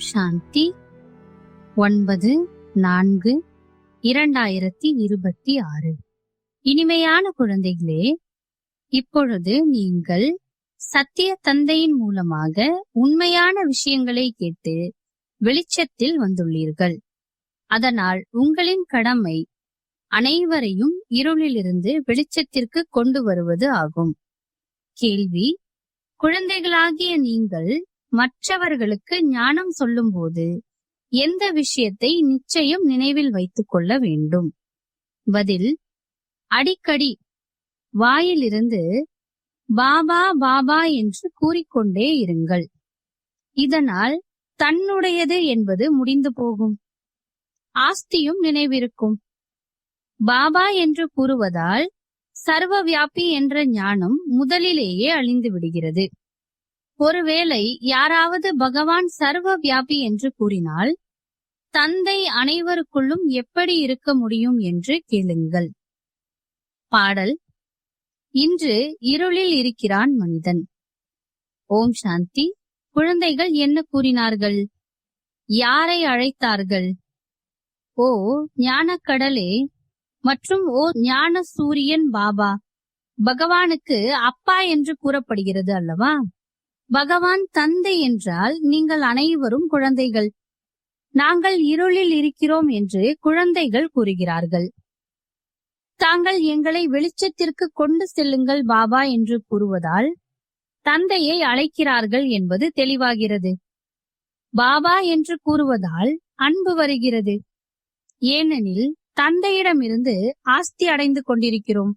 சாந்தி. 9/4/2026. இனிமையான குழந்தைகளே, இப்பொழுது நீங்கள் சத்திய தந்தையின் மூலமாக உண்மையான விஷயங்களை கேட்டு வெளிச்சத்தில் வந்துள்ளீர்கள். அதனால் உங்களின் கடமை அனைவரையும் இருளிலிருந்து வெளிச்சத்திற்கு கொண்டு வருவது ஆகும். கேள்வி: குழந்தைகளாகிய நீங்கள் மற்றவர்களுக்கு ஞானம் சொல்லும்போது எந்த விஷயத்தை நிச்சயம் நினைவில் வைத்துக் கொள்ள வேண்டும்? பதில்: அடிக்கடி வாயிலிருந்து பாபா பாபா என்று கூறிக்கொண்டே இருங்கள். இதனால் தன்னுடையது என்பது முடிந்து போகும், ஆஸ்தியும் நினைவிருக்கும். பாபா என்று கூறுவதால் சர்வ வியாபி என்ற ஞானம் முதலிலேயே அழிந்து விடுகிறது. ஒருவேளை யாராவது பகவான் சர்வ வியாபி என்று கூறினால் தந்தை அனைவருக்குள்ளும் எப்படி இருக்க முடியும் என்று கேளுங்கள். பாடல்: இன்று இருளில் இருக்கிறான் மனிதன். ஓம் சாந்தி. குழந்தைகள் என்ன கூறினார்கள்? யாரை அழைத்தார்கள்? ஓ ஞானக்கடலே மற்றும் ஓ ஞான சூரியன் பாபா. பகவானுக்கு அப்பா என்று கூறப்படுகிறது அல்லவா? பகவான் தந்தை என்றால் நீங்கள் அனைவரும் குழந்தைகள். நாங்கள் இருளில் இருக்கிறோம் என்று குழந்தைகள் கூறுகிறார்கள். தாங்கள் எங்களை வெளிச்சத்திற்கு கொண்டு செல்லுங்கள் பாபா என்று கூறுவதால் தந்தையை அழைக்கிறார்கள் என்பது தெளிவாகிறது. பாபா என்று கூறுவதால் அன்பு வருகிறது. ஏனெனில் தந்தையிடமிருந்து ஆஸ்தி அடைந்து கொண்டிருக்கிறோம்.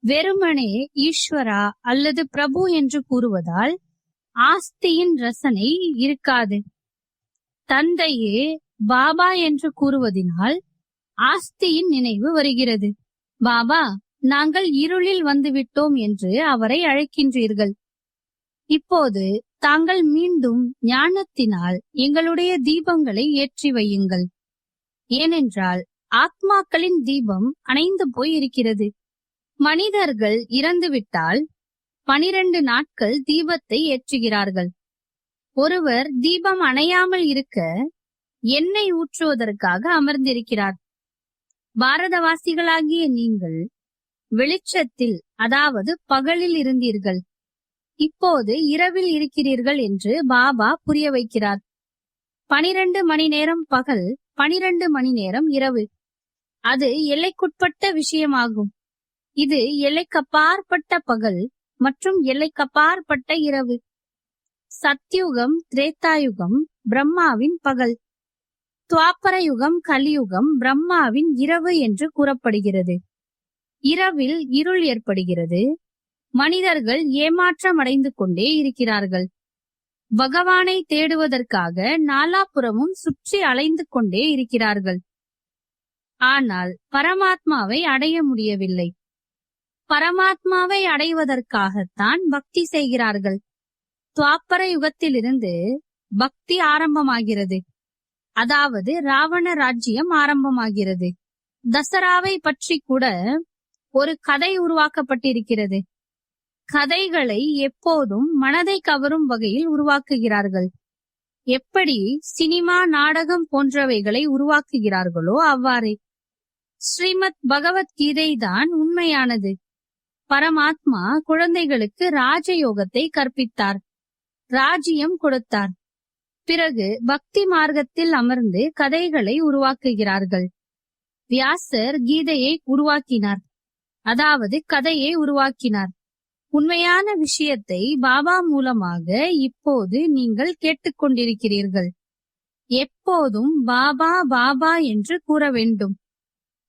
வெறுமனே ஈஸ்வரா அல்லது பிரபு என்று கூறுவதால் ஆஸ்தியின் ரசனை இருக்காது. தந்தையே பாபா என்று கூறுவதினால் ஆஸ்தியின் நினைவு வருகிறது. பாபா, நாங்கள் இருளில் வந்துவிட்டோம் என்று அவரை அழைக்கின்றீர்கள். இப்போது தாங்கள் மீண்டும் ஞானத்தினால் எங்களுடைய தீபங்களை ஏற்றி வையுங்கள். ஏனென்றால் ஆத்மாக்களின் தீபம் அணைந்து போய் இருக்கிறது. மனிதர்கள் இறந்துவிட்டால் 12 நாட்கள் தீபத்தை ஏற்றுகிறார்கள். ஒருவர் தீபம் அணையாமல் இருக்க எண்ணெய் ஊற்றுவதற்காக அமர்ந்திருக்கிறார். பாரதவாசிகளாகிய நீங்கள் வெளிச்சத்தில், அதாவது பகலில் இருந்தீர்கள். இப்போது இரவில் இருக்கிறீர்கள் என்று பாபா புரிய வைக்கிறார். 12 மணி நேரம் பகல், 12 மணி நேரம் இரவு. அது எல்லைக்குட்பட்ட விஷயமாகும். இது எல்லைக்கப்பாற்பட்ட பகல் மற்றும் எல்லைக்கப்பாற்பட்ட இரவு. சத்யுகம், திரேதாயுகம் பிரம்மாவின் பகல். துவாபர யுகம், கலியுகம் பிரம்மாவின் இரவு என்று கூறப்படுகிறது. இரவில் இருள் ஏற்படுகிறது. மனிதர்கள் ஏமாற்றம் அடைந்து கொண்டே இருக்கிறார்கள். பகவானை தேடுவதற்காக நாலாபுறமும் சுற்றி அலைந்து கொண்டே இருக்கிறார்கள். ஆனால் பரமாத்மாவை அடைய முடியவில்லை. பரமாத்மாவை அடைவதற்காகத்தான் பக்தி செய்கிறார்கள். துவாபர யுகத்திலிருந்து பக்தி ஆரம்பமாகிறது. அதாவது ராவண ராஜ்யம் ஆரம்பமாகிறது. தசராவை பற்றி கூட ஒரு கதை உருவாக்கப்பட்டிருக்கிறது. கதைகளை எப்போதும் மனதை கவரும் வகையில் உருவாக்குகிறார்கள். எப்படி சினிமா, நாடகம் போன்றவைகளை உருவாக்குகிறார்களோ அவ்வாறே. ஸ்ரீமத் பகவத்கீதை தான் உண்மையானது. பரமாத்மா குழந்தைகளுக்கு ராஜயோகத்தை கற்பித்தார், ராஜ்யம் கொடுத்தார். பிறகு பக்தி மார்க்கத்தில் அமர்ந்து கதைகளை உருவாக்குகிறார்கள். வியாசர் கீதையை உருவாக்கினார், அதாவது கதையை உருவாக்கினார். உண்மையான விஷயத்தை பாபா மூலமாக இப்போது நீங்கள் கேட்டுக்கொண்டிருக்கிறீர்கள். எப்போதும் பாபா பாபா என்று கூற வேண்டும்.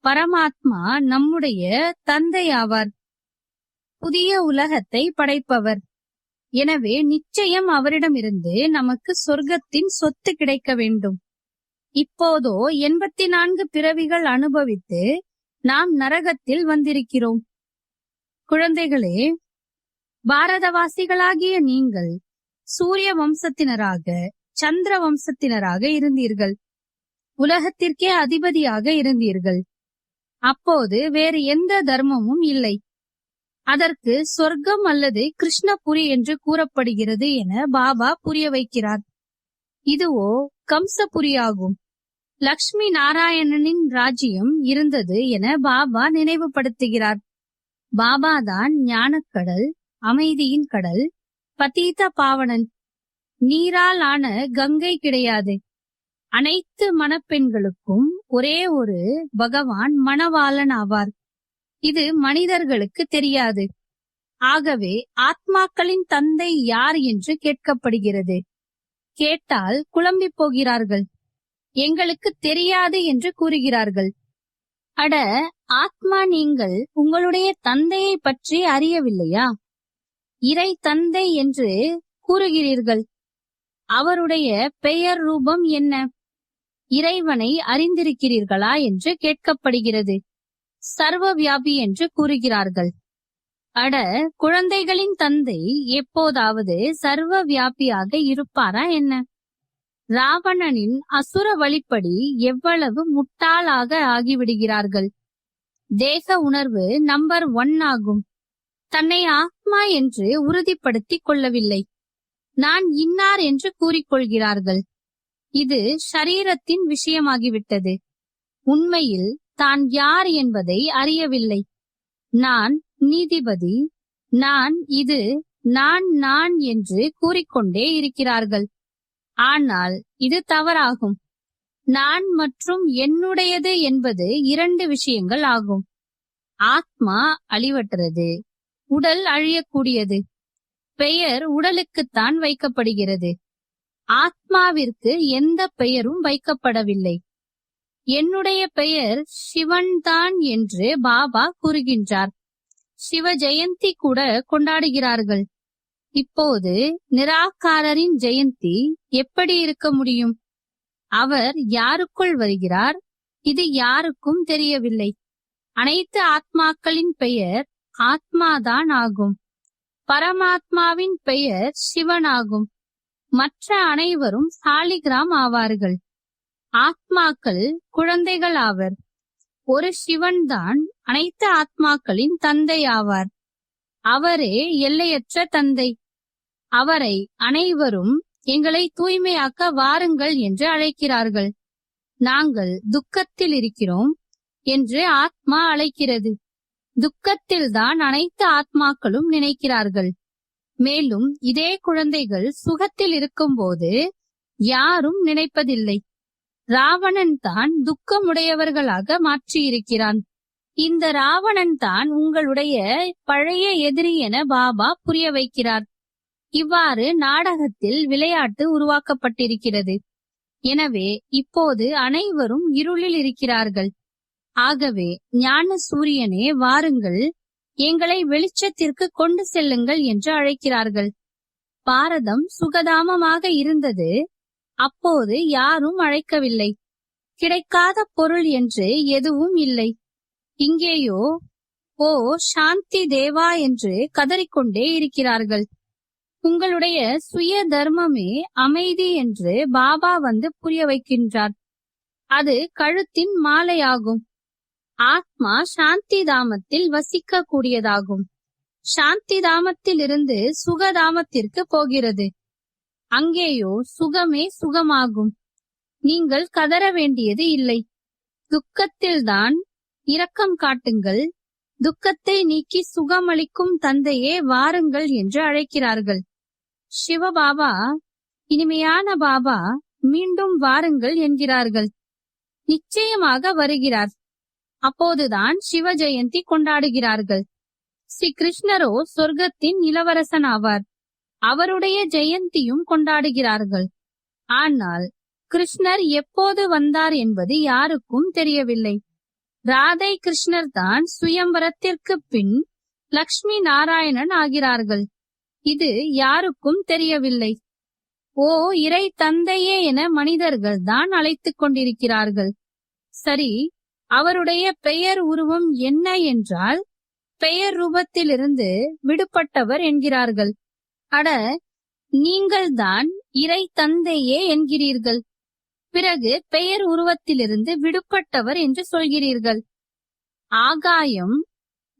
பரமாத்மா நம்முடைய தந்தை ஆவார், புதிய உலகத்தை படைப்பவர். எனவே நிச்சயம் அவரிடமிருந்து நமக்கு சொர்க்கத்தின் சொத்து கிடைக்க வேண்டும். இப்போதோ 84 பிறவிகள் அனுபவித்து நாம் நரகத்தில் வந்திருக்கிறோம். குழந்தைகளே, பாரதவாசிகளாகிய நீங்கள் சூரிய வம்சத்தினராக, சந்திர வம்சத்தினராக இருந்தீர்கள். உலகத்திற்கே அதிபதியாக இருந்தீர்கள். அப்போது வேறு எந்த தர்மமும் இல்லை. அதற்கு சொர்க்கம் அல்லது கிருஷ்ணபுரி என்று கூறப்படுகிறது என பாபா புரிய வைக்கிறார். இதுவோ கம்சபுரியாகும். லக்ஷ்மி நாராயணனின் ராஜ்யம் இருந்தது என பாபா நினைவுபடுத்துகிறார். பாபாதான் ஞானக்கடல், அமைதியின் கடல், பதீத பாவனன். நீரால் ஆன கங்கை கிடையாது. அனைத்து மணப்பெண்களுக்கும் ஒரே ஒரு பகவான் மணவாளன் ஆவார். இது மனிதர்களுக்கு தெரியாது. ஆகவே ஆத்மாக்களின் தந்தை யார் என்று கேட்கப்படுகிறது. கேட்டால் குழம்பி போகிறார்கள். எங்களுக்கு தெரியாது என்று கூறுகிறார்கள். அட ஆத்மா, நீங்கள் உங்களுடைய தந்தையை பற்றி அறியவில்லையா? இறை தந்தை என்று கூறுகிறீர்கள். அவருடைய பெயர் ரூபம் என்ன? இறைவனை அறிந்திருக்கிறீர்களா என்று கேட்கப்படுகிறது. சர்வ வியாபி என்று கூறுகிறார்கள். அட குழந்தைகளின் தந்தை எப்போதாவது சர்வ வியாபியாக இருப்பாரா என்ன? ராவணனின் அசுர வழிப்படி எவ்வளவு முட்டாளாக ஆகிவிடுகிறார்கள். தேக உணர்வு நம்பர் 1 ஆகும். தன்னை ஆத்மா என்று உறுதிப்படுத்திக் கொள்ளவில்லை. நான் இன்னார் என்று கூறிக்கொள்கிறார்கள். இது ஷரீரத்தின் விஷயமாகிவிட்டது. உண்மையில் தான் யார் என்பதை அறியவில்லை. நான் நீதிபதி, நான் இது, நான் என்று கூறிக்கொண்டே இருக்கிறார்கள். ஆனால் இது தவறாகும். நான் மற்றும் என்னுடையது என்பது 2 விஷயங்கள் ஆகும். ஆத்மா அழிவற்றது, உடல் அழியக்கூடியது. பெயர் உடலுக்குத்தான் வைக்கப்படுகிறது. ஆத்மாவிற்கு எந்த பெயரும் வைக்கப்படவில்லை. என்னுடைய பெயர் சிவன் தான் என்று பாபா கூறுகின்றார். சிவ ஜெயந்தி கூட கொண்டாடுகிறார்கள். இப்போது நிராகாரரின் ஜெயந்தி எப்படி இருக்க முடியும்? அவர் யாருக்குள் வருகிறார்? இது யாருக்கும் தெரியவில்லை. அனைத்து ஆத்மாக்களின் பெயர் ஆத்மாதான் ஆகும். பரமாத்மாவின் பெயர் சிவன் ஆகும். மற்ற அனைவரும் சாலிகிராம் ஆவார்கள். ஆத்மாக்கள் குழந்தைகள் ஆவர். ஒரு சிவன் தான் அனைத்து ஆத்மாக்களின் தந்தை ஆவார். அவரே எல்லையற்ற தந்தை. அவரை அனைவரும் எங்களை தூய்மையாக்க வாருங்கள் என்று அழைக்கிறார்கள். நாங்கள் துக்கத்தில் இருக்கிறோம் என்று ஆத்மா அழைக்கிறது. துக்கத்தில்தான் அனைத்து ஆத்மாக்களும் நினைக்கிறார்கள். மேலும் இதே குழந்தைகள் சுகத்தில் இருக்கும்போது யாரும் நினைப்பதில்லை. ராவணன் தான் துக்கமுடையவர்களாக மாற்றியிருக்கிறான். இந்த ராவணன் தான் உங்களுடைய பழைய எதிரி என பாபா புரிய வைக்கிறார். இவ்வாறு நாடகத்தில் விளையாட்டு உருவாக்கப்பட்டிருக்கிறது. எனவே இப்போது அனைவரும் இருளில் இருக்கிறார்கள். ஆகவே ஞான சூரியனே வாருங்கள், எங்களை வெளிச்சத்திற்கு கொண்டு செல்லுங்கள் என்று அழைக்கிறார்கள். பாரதம் சுகதாமமாக இருந்தது. அப்போது யாரும் அழைக்கவில்லை. கிடைக்காத பொருள் என்று எதுவும் இல்லை. இங்கேயோ ஓ சாந்தி தேவா என்று கதறிக்கொண்டே இருக்கிறார்கள். உங்களுடைய சுய தர்மமே அமைதி என்று பாபா வந்து புரிய வைக்கின்றார். அது கழுத்தின் மாலையாகும். ஆத்மா சாந்தி தாமத்தில் வசிக்க கூடியதாகும். சாந்தி தாமத்தில் இருந்து சுகதாமத்திற்கு போகிறது. அங்கேயோ சுகமே சுகமாகும். நீங்கள் கதற வேண்டியது இல்லை. துக்கத்தில்தான் இரக்கம் காட்டுங்கள். துக்கத்தை நீக்கி சுகமளிக்கும் தந்தையே வாருங்கள் என்று அழைக்கிறார்கள். சிவபாபா, இனிமையான பாபா, மீண்டும் வாருங்கள் என்கிறார்கள். நிச்சயமாக வருகிறார். அப்போதுதான் சிவ ஜெயந்தி கொண்டாடுகிறார்கள். ஸ்ரீ கிருஷ்ணரோ சொர்க்கத்தின் இளவரசன் ஆவார். அவருடைய ஜெயந்தியும் கொண்டாடுகிறார்கள். ஆனால் கிருஷ்ணர் எப்போது வந்தார் என்பது யாருக்கும் தெரியவில்லை. ராதை கிருஷ்ணர் தான் சுயம்பரத்திற்கு பின் லக்ஷ்மி நாராயணன் ஆகிறார்கள். இது யாருக்கும் தெரியவில்லை. ஓ இறை தந்தையே என மனிதர்கள் தான் அழைத்துக் கொண்டிருக்கிறார்கள். சரி, அவருடைய பெயர் உருவம் என்ன என்றால் பெயர் ரூபத்திலிருந்து விடுபட்டவர் என்கிறார்கள். அட, நீங்கள்தான் இறை தந்தையே என்கிறீர்கள். பிறகு பெயர் உருவத்திலிருந்து விடுபட்டவர் என்று சொல்கிறீர்கள். ஆகாயம்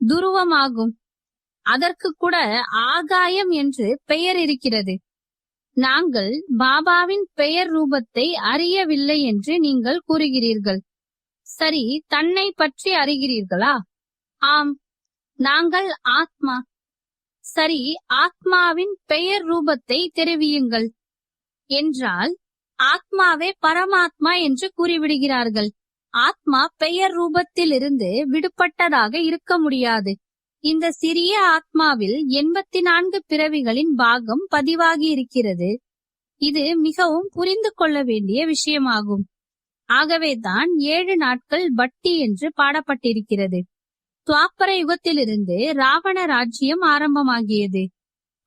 துருவமாகும். அதற்கு கூட ஆகாயம் என்று பெயர் இருக்கிறது. நாங்கள் பாபாவின் பெயர் ரூபத்தை அறியவில்லை என்று நீங்கள் கூறுகிறீர்கள். சரி, தன்னை பற்றி அறிகிறீர்களா? ஆம், நாங்கள் ஆத்மா. சரி, ஆத்மாவின் பெயர் ரூபத்தை தெரிவியுங்கள் என்றால் ஆத்மாவே பரமாத்மா என்று கூறிவிடுகிறார்கள். ஆத்மா பெயர் ரூபத்திலிருந்து விடுபட்டதாக இருக்க முடியாது. இந்த சிறிய ஆத்மாவில் 84 பிறவிகளின் பாகம் பதிவாகி இருக்கிறது. இது மிகவும் புரிந்து கொள்ள வேண்டிய விஷயமாகும். ஆகவேதான் 7 நாட்கள் பட்டி என்று பாடப்பட்டிருக்கிறது. துவாப்பர யுகத்திலிருந்து ராவண ராஜ்யம் ஆரம்பமாகியது.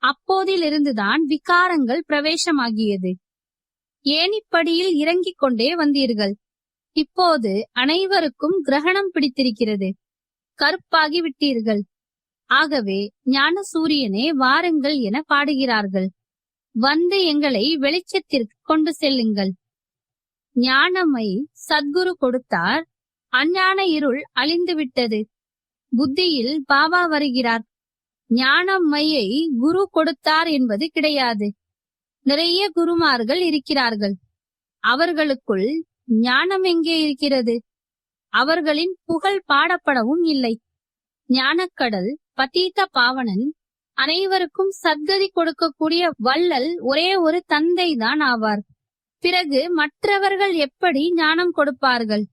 அப்போதிலிருந்துதான் விகாரங்கள் பிரவேசமாகியது. ஏணிப்படியில் இறங்கிக் கொண்டே வந்தீர்கள். இப்போது அனைவருக்கும் கிரகணம் பிடித்திருக்கிறது. கருப்பாகி விட்டீர்கள். ஆகவே ஞான சூரியனே வாருங்கள் என பாடுகிறார்கள். வந்து எங்களை வெளிச்சத்திற்கு கொண்டு செல்லுங்கள். ஞானமை சத்குரு கொடுத்தார். அஞ்ஞான இருள் அழிந்து விட்டது. புத்தியில் பாபா வருகிறார். ஞானமையை குரு கொடுத்தார் என்பது கிடையாது. நிறைய குருமார்கள் இருக்கிறார்கள். அவர்களுக்குள் ஞானம் எங்கே இருக்கிறது? அவர்களின் புகழ் பாடப்படவும் இல்லை. ஞானக்கடல் பதீத பாவனன் அனைவருக்கும் சத்கதி கொடுக்கக்கூடிய வள்ளல் ஒரே ஒரு தந்தை தான் ஆவார். பிறகு மற்றவர்கள் எப்படி ஞானம் கொடுப்பார்கள்?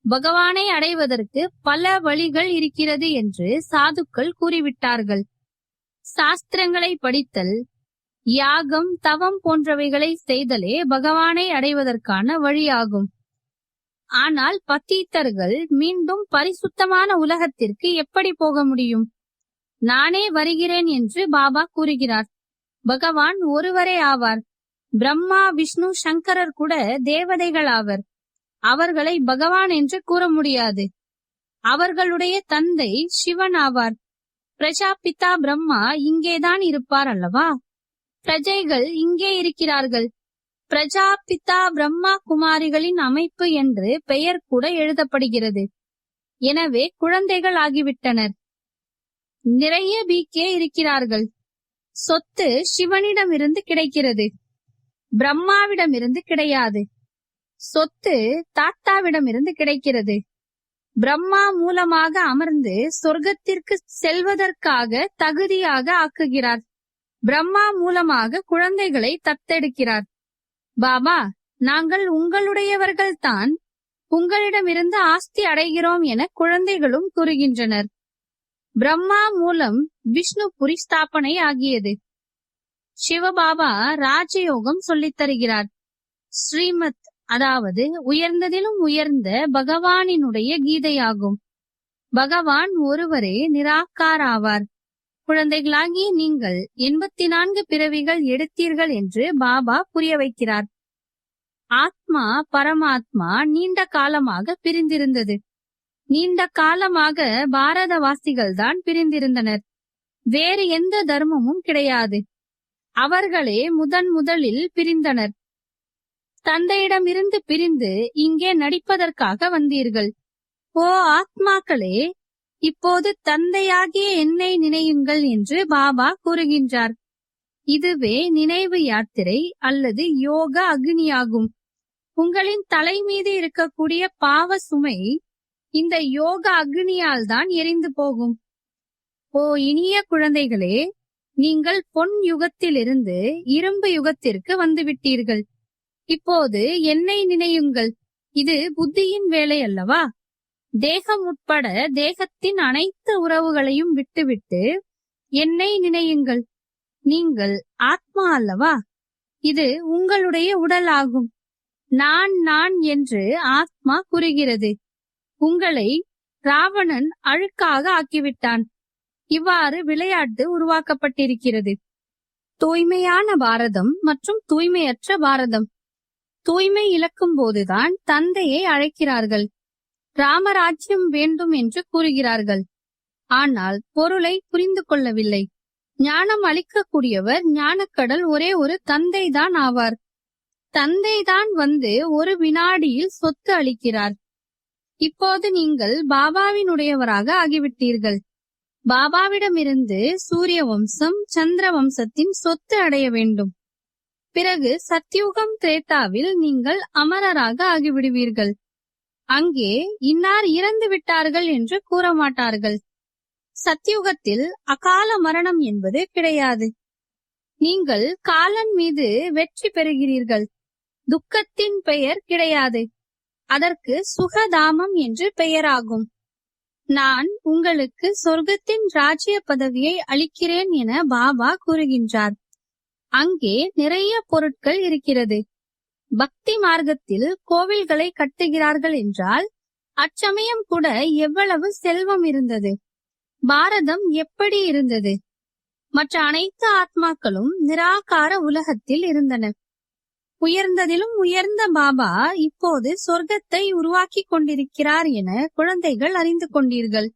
பகவானை அடைவதற்கு பல வழிகள் இருக்கிறது என்று சாதுக்கள் கூறிவிட்டார்கள். சாஸ்திரங்களை படித்தல், யாகம், தவம் போன்றவைகளை செய்தலே பகவானை அடைவதற்கான வழியாகும். ஆனால் பத்தீத்தர்கள் மீண்டும் பரிசுத்தமான உலகத்திற்கு எப்படி போக முடியும்? நானே வருகிறேன் என்று பாபா கூறுகிறார். பகவான் ஒருவரே ஆவார். பிரம்மா, விஷ்ணு, சங்கரர் கூட தேவதைகள் ஆவர். அவர்களை பகவான் என்று கூற முடியாது. அவர்களுடைய தந்தை சிவன் ஆவார். பிரஜாபிதா பிரம்மா இங்கேதான் இருப்பார் அல்லவா? பிரஜைகள் இங்கே இருக்கிறார்கள். பிரஜாபிதா பிரம்மா குமாரிகளின் அமைப்பு என்று பெயர் கூட எழுதப்படுகிறது. எனவே குழந்தைகள் ஆகிவிட்டனர். நிறைய பிகே இருக்கிறார்கள். சொத்து சிவனிடமிருந்து கிடைக்கிறது, பிரம்மாவிடமிருந்து கிடையாது. சொத்து தாத்தாவிடமிருந்து கிடைக்கிறது. பிரம்மா மூலமாக அமர்ந்து சொர்க்கத்திற்கு செல்வதற்காக தகுதியாக ஆக்குகிறார். பிரம்மா மூலமாக குழந்தைகளை தத்தெடுக்கிறார். பாபா, நாங்கள் உங்களுடையவர்கள் தான், உங்களிடமிருந்து ஆஸ்தி அடைகிறோம் என குழந்தைகளும் கூறுகின்றனர். பிரம்மா மூலம் விஷ்ணு புரி ஸ்தாபனை ஆகியது. சிவபாபா ராஜயோகம் சொல்லித் தருகிறார். ஸ்ரீமத், அதாவது உயர்ந்ததிலும் உயர்ந்த பகவானினுடைய கீதையாகும். பகவான் ஒருவரே நிராகாராவார். குழந்தைகளாகிய நீங்கள் 84 பிறவிகள் எடுத்தீர்கள் என்று பாபா புரிய வைக்கிறார். ஆத்மா பரமாத்மா நீண்ட காலமாக பிரிந்திருந்தது. நீண்ட காலமாக பாரதவாசிகள் தான் பிரிந்திருந்தனர். வேறு எந்த தர்மமும் கிடையாது. அவர்களே முதலில் பிரிந்தனர். தந்தையிடமிருந்து பிரிந்து இங்கே நடிப்பதற்காக வந்தீர்கள். ஓ ஆத்மாக்களே, இப்போது தந்தையாகிய என்னை நினையுங்கள் என்று பாபா கூறுகின்றார். இதுவே நினைவு யாத்திரை அல்லது யோக அக்னியாகும். உங்களின் தலை மீது இருக்கக்கூடிய பாவ சுமை இந்த யோக அக்னியால் தான் எரிந்து போகும். ஓ இனிய குழந்தைகளே, நீங்கள் பொன் யுகத்திலிருந்து இரும்பு யுகத்திற்கு வந்துவிட்டீர்கள். இப்போது என்னை நினையுங்கள். இது புத்தியின் வேலை அல்லவா? தேகம் உட்பட தேகத்தின் அனைத்து உறவுகளையும் விட்டுவிட்டு என்னை நினையுங்கள். நீங்கள் ஆத்மா அல்லவா? இது உங்களுடைய உடல் ஆகும். நான் என்று ஆத்மா கூறுகிறது. உங்களை ராவணன் அழுக்காக ஆக்கிவிட்டான். இவ்வாறு விளையாட்டு உருவாக்கப்பட்டிருக்கிறது. தூய்மையான பாரதம் மற்றும் தூய்மையற்ற பாரதம். தூய்மை இழக்கும் போதுதான் தந்தையை அழைக்கிறார்கள். ராமராஜ்யம் வேண்டும் என்று கூறுகிறார்கள். ஆனால் பொருளை புரிந்து கொள்ளவில்லை. ஞானம் அளிக்கக்கூடியவர் ஞானக்கடல் ஒரே ஒரு தந்தைதான் ஆவார். தந்தைதான் வந்து ஒரு வினாடியில் சொத்து அளிக்கிறார். இப்போது நீங்கள் பாபாவினுடையவராக ஆகிவிட்டீர்கள். பாபாவிடமிருந்து சூரிய வம்சம், சந்திர வம்சத்தின் சொத்து அடைய வேண்டும். பிறகு சத்யுகம் திரேதாவில் நீங்கள் அமரராக ஆகிவிடுவீர்கள். அங்கே இன்னார் இறந்து விட்டார்கள் என்று கூற மாட்டார்கள். சத்யுகத்தில் அகால மரணம் என்பது கிடையாது. நீங்கள் காலன் மீது வெற்றி பெறுகிறீர்கள். துக்கத்தின் பெயர் கிடையாது. அதற்கு சுகதாமம் என்று பெயராகும். நான் உங்களுக்கு சொர்க்கத்தின் ராஜ்ய பதவியை அளிக்கிறேன் என பாபா கூறுகின்றார். அங்கே நிறைய பொருட்கள் இருக்கிறது. பக்தி மார்க்கத்தில் கோவில்களை கட்டுகிறார்கள் என்றால் அச்சமயம் கூட எவ்வளவு செல்வம் இருந்தது, பாரதம் எப்படி இருந்தது. மற்ற அனைத்து ஆத்மாக்களும் நிராகார உலகத்தில் இருந்தன. உயர்ந்ததிலும் உயர்ந்த பாபா இப்போது சொர்க்கத்தை உருவாக்கி கொண்டிருக்கிறார் என குழந்தைகள் அறிந்து கொண்டீர்கள்.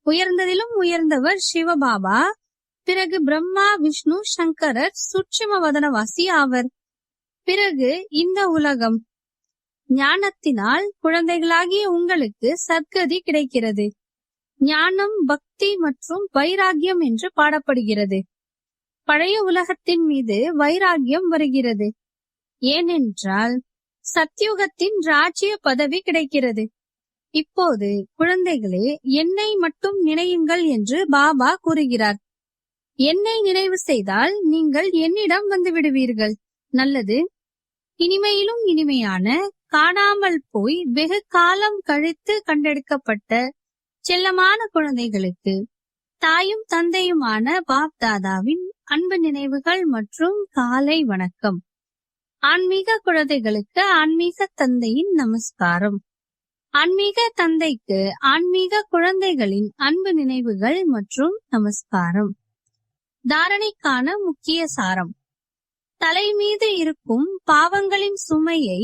உயர்ந்ததிலும் உயர்ந்தவர் சிவபாபா, பிறகு பிரம்மா, விஷ்ணு, சங்கரர் சூட்சும வதனவாசி ஆவர். பிறகு இந்த உலகம். ஞானத்தினால் குழந்தைகளாகிய உங்களுக்கு சத்கதி கிடைக்கிறது. ஞானம், பக்தி மற்றும் வைராகியம் என்று பாடப்படுகிறது. பழைய உலகத்தின் மீது வைராகியம் வருகிறது. ஏனென்றால் சத்யுகத்தின் ராஜ்ய பதவி கிடைக்கிறது. இப்போது குழந்தைகளே, என்னை மட்டும் நினையுங்கள் என்று பாபா கூறுகிறார். என்னை நினைவு செய்தால் நீங்கள் என்னிடம் வந்து விடுவீர்கள். நல்லது. இனிமையிலும் இனிமையான, காணாமல் போய் வெகு காலம் கழித்து கண்டெடுக்கப்பட்ட செல்லமான குழந்தைகளுக்கு தாயும் தந்தையுமான பாப் தாதாவின் அன்பு நினைவுகள் மற்றும் காலை வணக்கம். ஆன்மீக குழந்தைகளுக்கு ஆன்மீக தந்தையின் நமஸ்காரம். ஆன்மீக தந்தைக்கு ஆன்மீக குழந்தைகளின் அன்பு நினைவுகள் மற்றும் நமஸ்காரம். தாரணைக்கான முக்கிய சாரம்: தலை மீது இருக்கும் பாவங்களின் சுமையை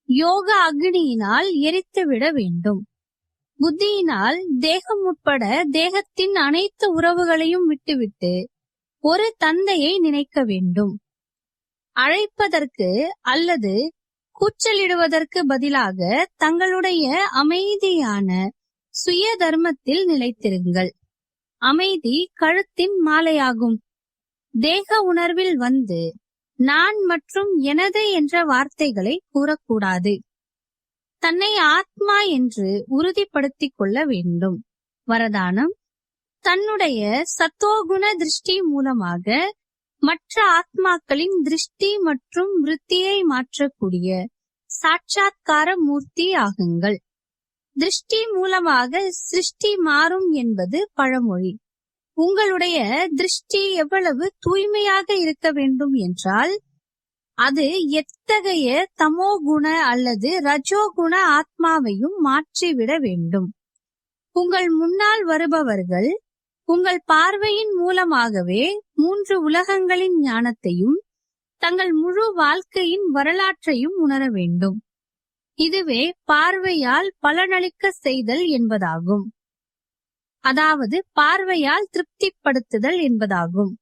யோக அக்னியினால் எரித்துவிட வேண்டும். புத்தியினால் தேகம் உட்பட தேகத்தின் அனைத்து உறவுகளையும் விட்டுவிட்டு ஒரு தந்தையை நினைக்க வேண்டும். அழைப்பதற்கு அல்லது கூச்சலிடுவதற்கு பதிலாக தங்களுடைய அமைதியான சுய தர்மத்தில் நிலைத்திருங்கள். அமைதி கழுத்தின் மாலையாகும். தேக உணர்வில் வந்து நான் மற்றும் எனது என்ற வார்த்தைகளை கூறக்கூடாது. தன்னை ஆத்மா என்று உறுதிப்படுத்திக் கொள்ள வேண்டும். வரதானம்: தன்னுடைய சத்தோகுண திருஷ்டி மூலமாக மற்ற ஆத்மாக்களின் திருஷ்டி மற்றும் விருத்தியை மாற்றக்கூடிய சாட்சாத்கார மூர்த்தி ஆகுங்கள். திருஷ்டி மூலமாக சிருஷ்டி மாறும் என்பது பழமொழி. உங்களுடைய திருஷ்டி எவ்வளவு தூய்மையாக இருக்க வேண்டும் என்றால் அது எத்தகைய தமோகுண அல்லது ரஜோகுண ஆத்மாவையும் மாற்றிவிட வேண்டும். உங்கள் முன்னால் வருபவர்கள் உங்கள் பார்வையின் மூலமாகவே 3 உலகங்களின் ஞானத்தையும் தங்கள் முழு வாழ்க்கையின் வரலாற்றையும் உணர வேண்டும். இதுவே பார்வையால் பலனளிக்க செய்தல் என்பதாகும். அதாவது பார்வையால் திருப்திப்படுத்துதல் என்பதாகும்.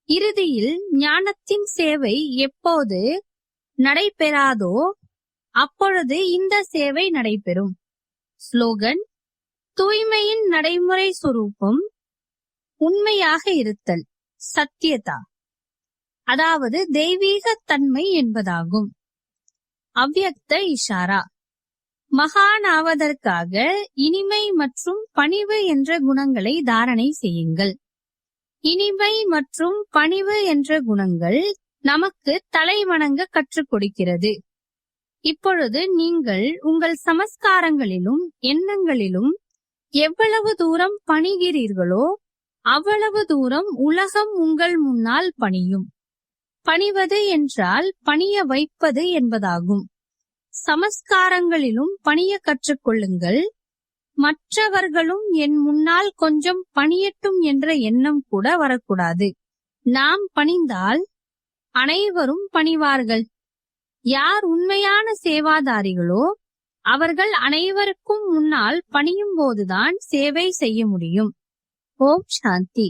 இறுதியில் ஞானத்தின் சேவை எப்போது நடைபெறாதோ அப்பொழுது இந்த சேவை நடைபெறும். ஸ்லோகன்: தூய்மையின் நடைமுறை சுரூபம் உண்மையாக இருத்தல், சத்தியதா, அதாவது தெய்வீக தன்மை என்பதாகும். அவ்யக்த இஷாரா: மகான் ஆவதற்காக இனிமை மற்றும் பணிவு என்ற குணங்களை தாரணை செய்யுங்கள். இனிமை மற்றும் பணிவு என்ற குணங்கள் நமக்கு தலை வணங்க கற்றுக் கொடுக்கிறது. இப்பொழுது நீங்கள் உங்கள் சமஸ்காரங்களிலும் எண்ணங்களிலும் எவ்வளவு தூரம் பணிகிறீர்களோ அவ்வளவு தூரம் உலகம் உங்கள் முன்னால் பணியும். பணிவது என்றால் பணிய வைப்பது என்பதாகும். சமஸ்காரங்களிலும் பணிய கற்றுக்கொள்ளுங்கள். மற்றவர்களும் என் முன்னால் கொஞ்சம் பணியட்டும் என்ற எண்ணம் கூட வரக்கூடாது. நாம் பணிந்தால் அனைவரும் பணிவார்கள். யார் உண்மையான சேவாதாரிகளோ அவர்கள் அனைவருக்கும் முன்னால் பணியும் போதுதான் சேவை செய்ய முடியும். ஓம் சாந்தி.